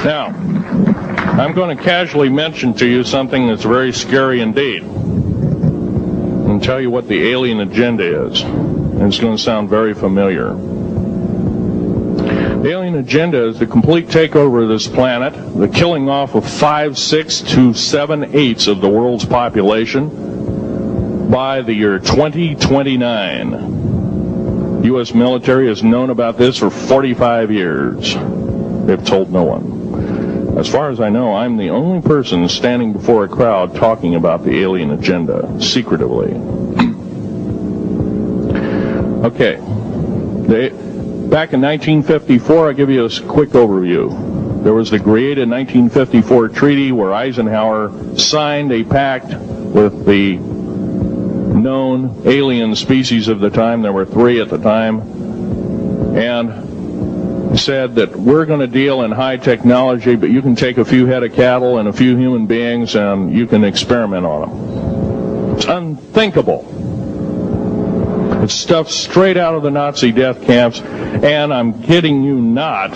Now, I'm going to casually mention to you something that's very scary indeed, and tell you what the alien agenda is. And it's going to sound very familiar. The alien agenda is the complete takeover of this planet, the killing off of 5, 6 to 7/8 of the world's population by the year 2029. U.S. military has known about this for 45 years. They've told no one. As far as I know, I'm the only person standing before a crowd talking about the alien agenda, secretively. Okay. Back in 1954, I'll give you a quick overview. There was the created 1954 treaty where Eisenhower signed a pact with the known alien species of the time. There were 3 at the time. And said that we're going to deal in high technology, but you can take a few head of cattle and a few human beings and you can experiment on them. It's unthinkable. It's stuff straight out of the Nazi death camps, and I'm kidding you not,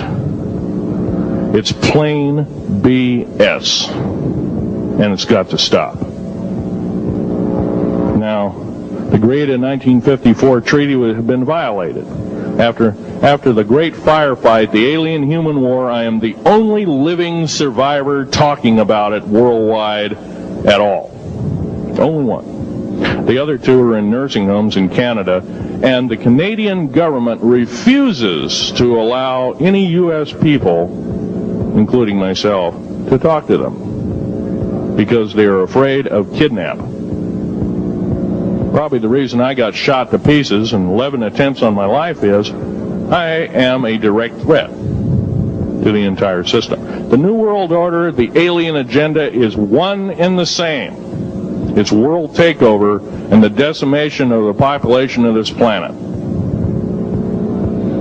it's plain BS, and it's got to stop. Now, the created 1954 treaty would have been violated. After the great firefight, the alien-human war, I am the only living survivor talking about it worldwide at all. Only one. The other 2 are in nursing homes in Canada, and the Canadian government refuses to allow any U.S. people, including myself, to talk to them because they are afraid of kidnap. Probably the reason I got shot to pieces and 11 attempts on my life is I am a direct threat to the entire system. The New World Order, the alien agenda is one and the same. It's world takeover and the decimation of the population of this planet.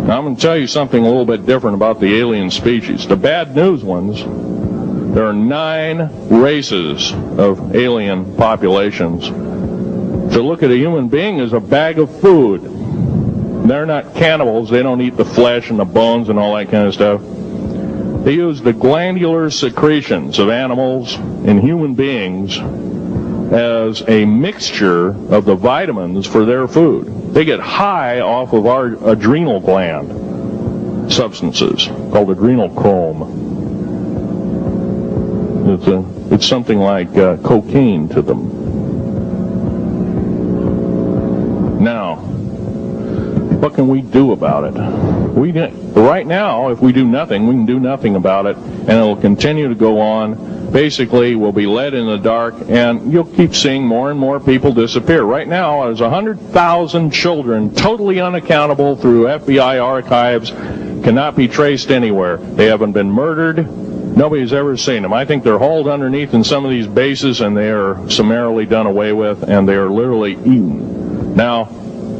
Now, I'm going to tell you something a little bit different about the alien species. The bad news ones, there are 9 races of alien populations. To look at a human being as a bag of food. They're not cannibals. They don't eat the flesh and the bones and all that kind of stuff. They use the glandular secretions of animals and human beings as a mixture of the vitamins for their food. They get high off of our adrenal gland substances called adrenal chrome. It's something like cocaine to them. Now, what can we do about it? Right now, if we do nothing, we can do nothing about it, and it will continue to go on. Basically, we'll be led in the dark, and you'll keep seeing more and more people disappear. Right now, there's 100,000 children totally unaccountable through FBI archives, cannot be traced anywhere. They haven't been murdered. Nobody's ever seen them. I think they're hauled underneath in some of these bases, and they are summarily done away with, and they are literally eaten. Now,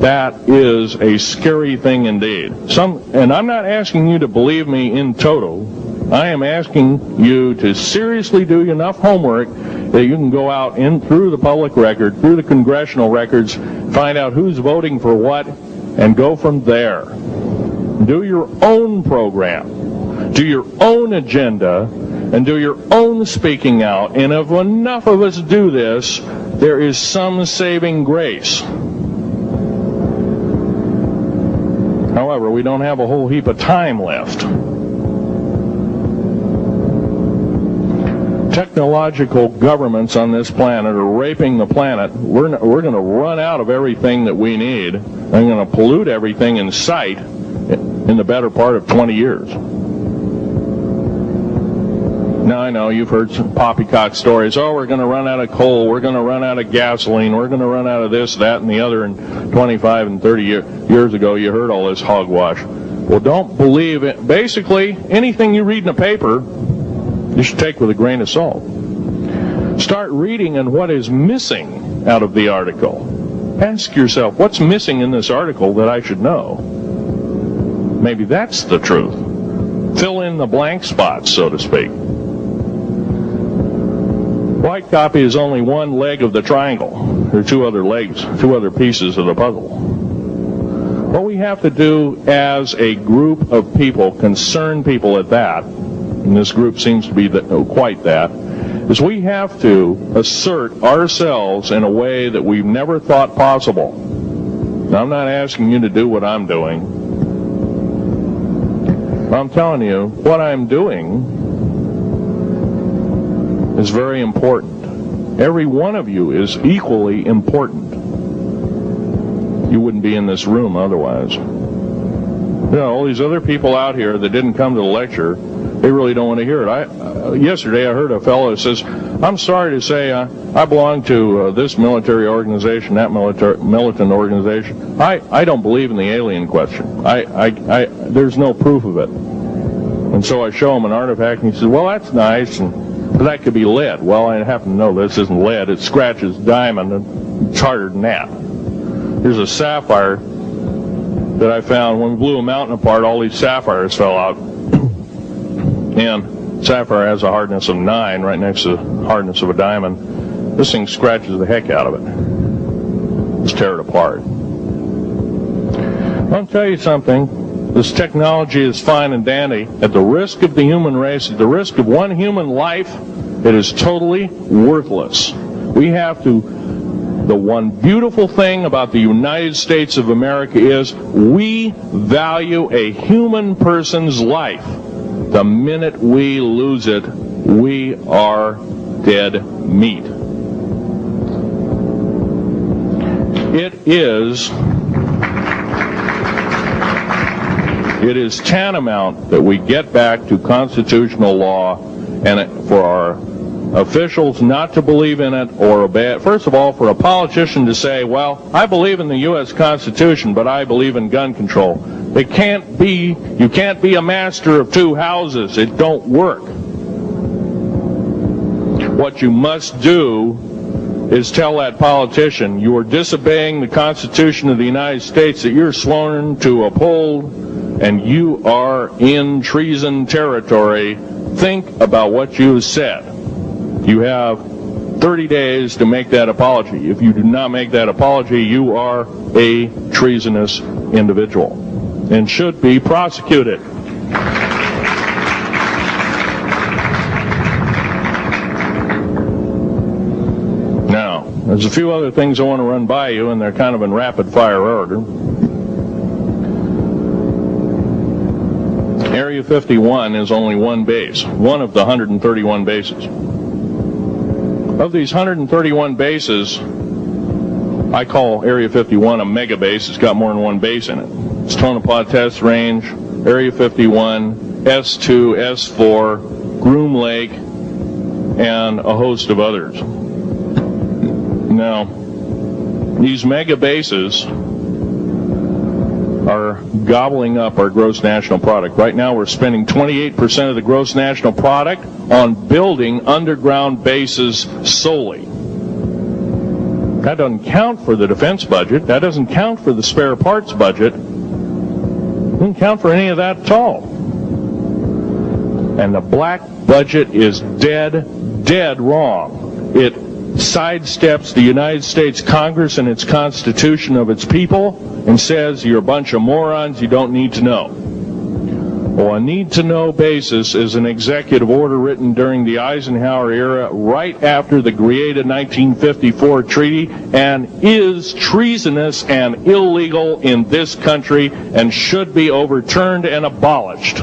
that is a scary thing indeed. And I'm not asking you to believe me in toto. I am asking you to seriously do enough homework that you can go out in through the public record, through the congressional records, find out who's voting for what, and go from there. Do your own program. Do your own agenda, and do your own speaking out. And if enough of us do this, there is some saving grace. However, we don't have a whole heap of time left. Technological governments on this planet are raping the planet. We're going to run out of everything that we need. I'm going to pollute everything in sight in the better part of 20 years. Now, I know you've heard some poppycock stories. Oh, we're going to run out of coal. We're going to run out of gasoline. We're going to run out of this, that, and the other. And 25 and 30 years ago, you heard all this hogwash. Well, don't believe it. Basically, anything you read in a paper, you should take with a grain of salt. Start reading on what is missing out of the article. Ask yourself, what's missing in this article that I should know? Maybe that's the truth. Fill in the blank spots, so to speak. White copy is only one leg of the triangle. There are 2 other legs, 2 other pieces of the puzzle. What we have to do as a group of people, concerned people at that, and this group seems to be quite that, is we have to assert ourselves in a way that we've never thought possible. Now, I'm not asking you to do what I'm doing. I'm telling you, what I'm doing is very important. Every one of you is equally important. You wouldn't be in this room otherwise. You know, all these other people out here that didn't come to the lecture, they really don't want to hear it. Yesterday I heard a fellow who says, I'm sorry to say I belong to this military organization, that militant organization. I don't believe in the alien question. There's no proof of it. And so I show him an artifact, and he says, well, that's nice, but that could be lead. Well, I happen to know this isn't lead. It scratches diamond, and it's harder than that. Here's a sapphire that I found. When we blew a mountain apart, all these sapphires fell out. And sapphire has a hardness of 9 right next to the hardness of a diamond. This thing scratches the heck out of it. Let's tear it apart. I'll tell you something. This technology is fine and dandy. At the risk of the human race, at the risk of one human life, it is totally worthless. We have to... The one beautiful thing about the United States of America is we value a human person's life. The minute we lose it, we are dead meat. It is tantamount that we get back to constitutional law, and for our officials not to believe in it or obey it. First of all, for a politician to say, well, I believe in the U.S. Constitution, but I believe in gun control. You can't be a master of two houses. It don't work. What you must do is tell that politician you are disobeying the Constitution of the United States that you're sworn to uphold, and you are in treason territory. Think about what you have said. You have 30 days to make that apology. If you do not make that apology, you are a treasonous individual and should be prosecuted. Now, there's a few other things I want to run by you, and they're kind of in rapid-fire order. Area 51 is only one base, one of the 131 bases. Of these 131 bases, I call Area 51 a mega base. It's got more than one base in it. It's Tonopah Test Range, Area 51, S2, S4, Groom Lake, and a host of others. Now, these mega bases are gobbling up our gross national product. Right now we're spending 28% of the gross national product on building underground bases solely. That doesn't count for the defense budget. That doesn't count for the spare parts budget. It doesn't count for any of that at all. And the black budget is dead wrong. It sidesteps the United States Congress and its Constitution of its people and says you're a bunch of morons, you don't need to know. Well, a need-to-know basis is an executive order written during the Eisenhower era right after the Greada 1954 treaty and is treasonous and illegal in this country and should be overturned and abolished.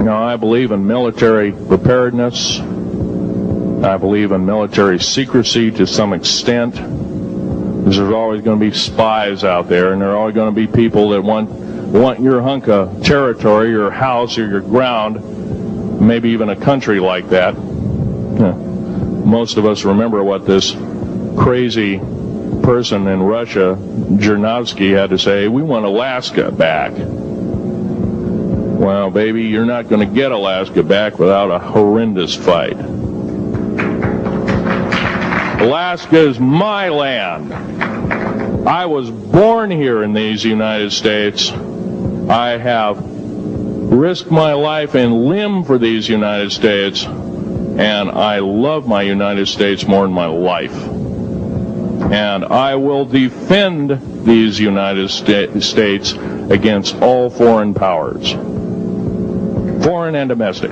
Now, I believe in military preparedness. I believe in military secrecy to some extent. Because there's always going to be spies out there, and there are always going to be people that want your hunk of territory, your house, or your ground, maybe even a country like that. Most of us remember what this crazy person in Russia, Zhirinovsky, had to say. We want Alaska back. Well, baby, you're not going to get Alaska back without a horrendous fight. Alaska is my land. I was born here in these United States. I have risked my life and limb for these United States, and I love my United States more than my life. And I will defend these United States against all foreign powers, foreign and domestic.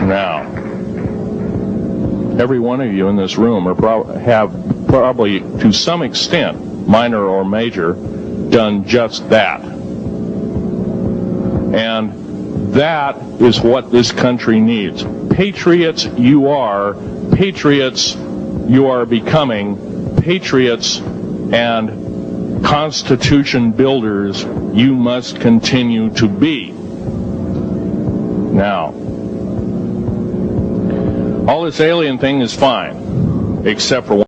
Now, every one of you in this room have probably, to some extent, minor or major, done just that. And that is what this country needs. Patriots you are, patriots you are becoming, patriots and Constitution builders you must continue to be. Now, all this alien thing is fine, except for one.